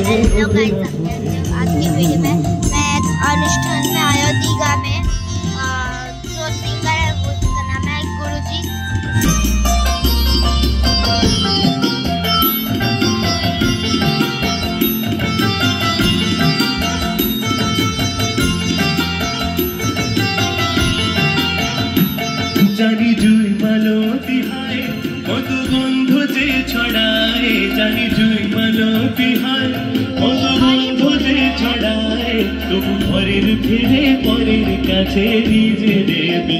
Hello guys, आज की video में मैं अनुष्ठान में आया दीघा में। जो सिंगर है वो उसका नाम है गुरुजी। জানি জুই মালতি হায় কত গন্ধ যে ছড়ায়, জানি জুই মালতি হায় কত গন্ধ যে ছড়ায়, তবু ঘরের ফিরে পরের কাছে নিজে দেবে।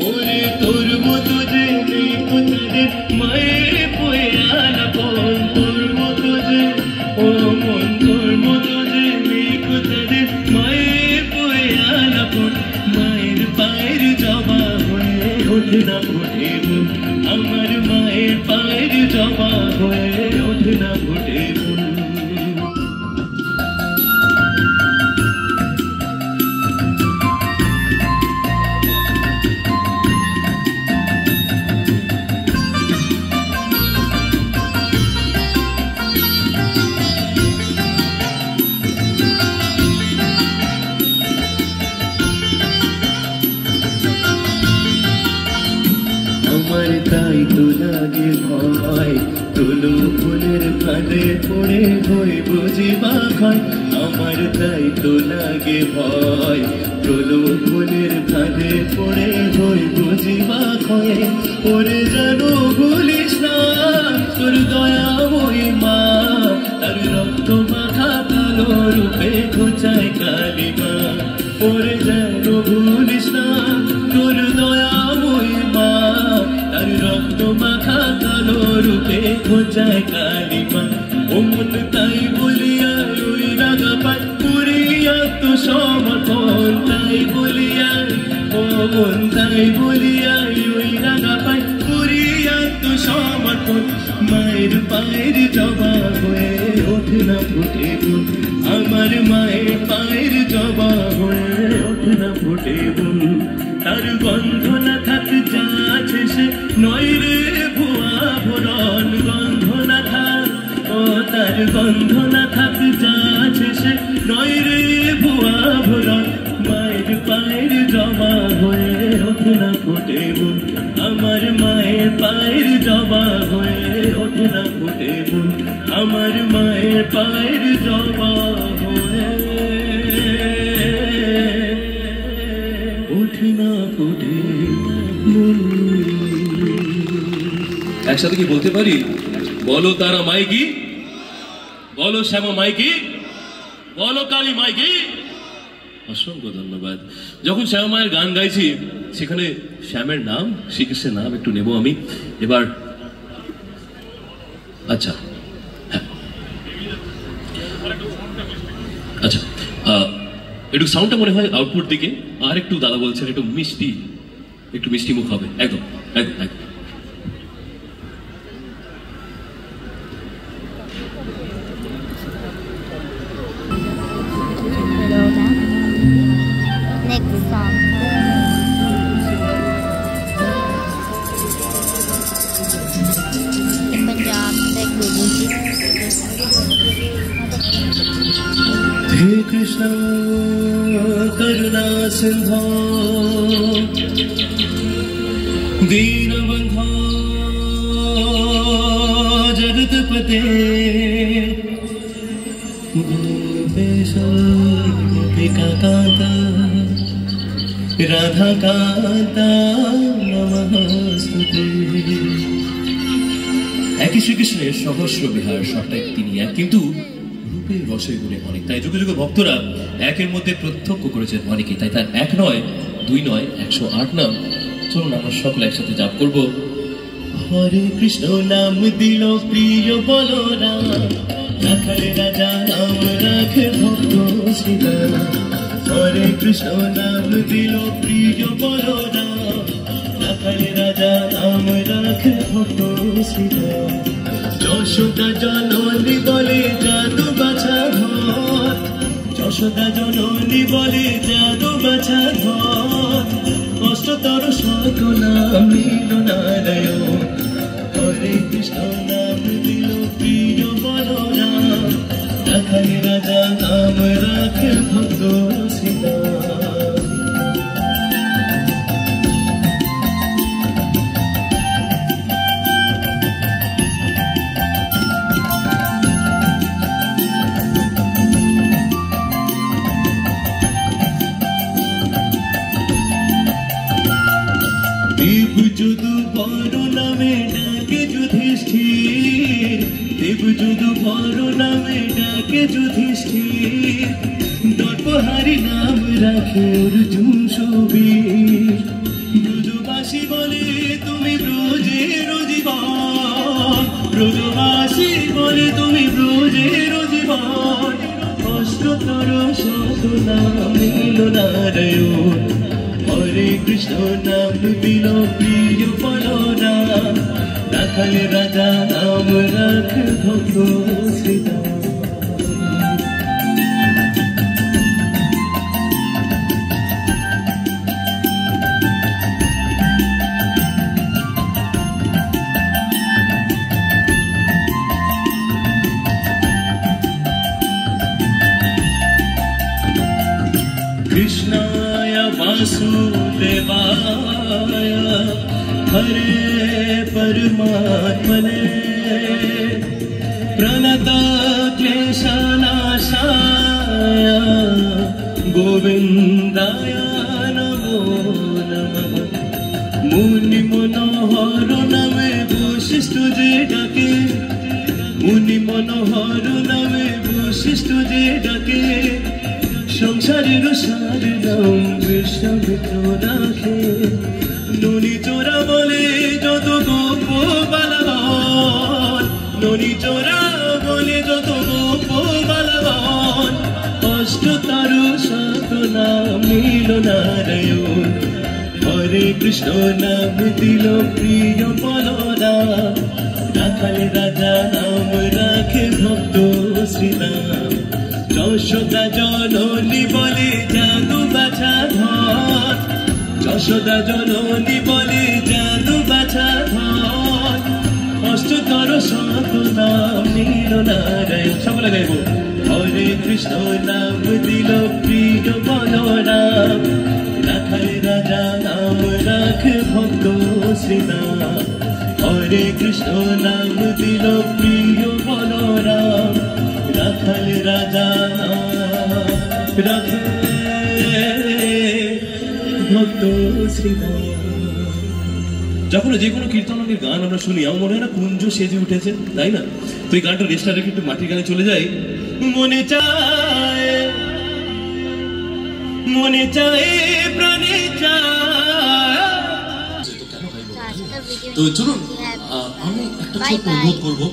ওরে তোর মতো যে নেই কোথাদের মায়ের পোয়ালা পন, তোর মতো যে ও মন, তোর মতো যে নেই কোথাদের মায়ের পোয়ালা পন। মায়ের পায়ের জবা হয়ে ওঠে না ফোটে ফুল, আমার মায়ের পায়ের জবা হয়ে ওঠে না ফোটে ফুল। আমার তাই তো লাগে ভয়, তুলো ফুলের ফাঁদে পড়ে হয়ে বুঝি বাখায়। আমার তাই তো লাগে ভয়, তুলো ফুলের ফাঁদে পড়ে হয়ে বুঝি বাখায়। ওরে জানো ভুলিস না তোর দয়াময়ী মা, তার রক্ত মাখা কালো রূপে খোঁচায় কালিমা। ওরে জানো ভুলিস না তোর দয়াময়ী মা, তার রক্ত মাখা কালো রূপে খোঁচায় কালিমা। ও মন তাই বলিয়া ওই রাগা পায় পুরিয়া তো সমর্পণ, তাই বলিয়া ও মন তাই বলিয়া ওই রাগা পায় পুরিয়া তো সমর্পণ। মায়ের পায়ের জবা হয়ে ওঠে না ফুটে ফুল, আমার মায়ের পায়ের জবা হয়ে ওঠে না ফুটে ফুল। তার গন্ধ না থাক যা আছে সে নয় রে ভুয়া ভরণ, গন্ধ না থাক ও তার গন্ধ না থাক যা আছে সে নয় রে ভুয়া ভরণ। মায়ের পায়ের জবা হয়ে ওঠে না ফুটে ফুল, আমার মায়ের পায়ের জবা হয়ে ওঠে না ফুটে ফুল, আমার মায়ের পায়ের জবা হয়ে ওঠে না ফুটে ফুল। একসাথে কি বলতে পারি? বলো তারা মাই কি, বলো শ্যামা মাই কি, বলো কালী মাই কি। অসংখ্য ধন্যবাদ। যখন শ্যামা মায়ের গান গাইছি সেখানে শ্যামের নাম, শ্রীকৃষ্ণের নাম একটু নেব আমি এবার। আচ্ছা হ্যাঁ আচ্ছা, একটু সাউন্ডটা মনে হয় আউটপুট দিকে আর একটু দাদা বলছেন একটু মিষ্টি, একটু মিষ্টি মুখ হবে। একদম একদম একদম। Next song. पंजाब से गुरुजी। हे कृष्ण करुणा सिंधो दीनबंधो जगतपते, गोपेश गोपिका कांता राधा कांता नमस्ते। একই শ্রীকৃষ্ণের সহস্র বিহার, সবটাই তিনি এক, কিন্তু রূপের রসের গুণে অনেক। তাই যুগে যুগে ভক্তরা একের মধ্যে প্রত্যক্ষ করেছেন অনেকে, তাই তার এক নয় দুই নয় 108 নাম। চলুন আমরা সকলে একসাথে জাপ করব। হরে কৃষ্ণ নাম দিল প্রিয় বলরাম, রাখাল রাজা নাম রাখে ভক্ত সীতারাম। হরে কৃষ্ণ নাম দিল প্রিয় বলরাম, রাখাল রাজা নাম রাখে ভক্ত সীতারাম। যশোদা জননী বলে জাদু বাছা ঘর, যশোদা জননী বলে জাদু বাছা ঘর। কষ্টতর শত নাম নীল নারায়ণ, হরে কৃষ্ণ নাম দিল প্রিয় বলরাম, রাখাল ডাকে যুধিষ্ঠির, দর্পহারি নাম রাখে অর্জুন সুবীর। ব্রজবাসী বলে তুমি ব্রজের জীবন, ব্রজবাসী বলে তুমি ব্রজের জীবন। অষ্টতর শত নাম নিল নারায়ণ, হরে কৃষ্ণ নাম দিল প্রিয় বলরাম। রাখাল রাজা নাম রাখ ভক্ত শ্রীরাম। कृष्णाय वासुदेवाय हरे परमात्मने प्रणतक्लेशनाशाय गोविन्दाय नमो नमः। मुनि मनोहर नामे वशिष्ठ जे डाके, मुनि मनोहर नामे वशिष्ठ जे डाके। সংসারের সার নাম বিশ্বমিত্র রাখে, ননি চোরা বলে যত গোপ বালাবন, ননি চোরা বলে যত গোপ বালাবন। অষ্টতর শত নাম নিল নারায়ণ, হরে কৃষ্ণ নাম দিল প্রিয় বলরাম। রাখাল রাজা নাম রাখে ভক্ত শ্রীরাম। যশোদা জননী বলে জাদু বাছা ধন, যশোদা জননী বলে জাদু বাছা ধন। অষ্টতর শত নাম নিল নারায়ণ, সকলে গাইব। হরে কৃষ্ণ নাম দিল প্রিয় বলরাম। রাখাল রাজা নাম রাখ ভক্ত শ্রীরাম। হরে কৃষ্ণ নাম দিল প্রিয় বলরাম। রাখাল রাজা রাখে ভক্ত শ্রীরাম। যখন যে কোনো কীর্তনের গান আমরা শুনি আমার মনে হয় না কুঞ্জ সেজে উঠেছে, তাই না? তো এই গানটা রেস্টার রেখে একটু মাটির গানে চলে যাই। মনে চায়, মনে চায়, প্রাণে চায়। তো চলুন আমি একটা ছোট্ট অনুরোধ করবো।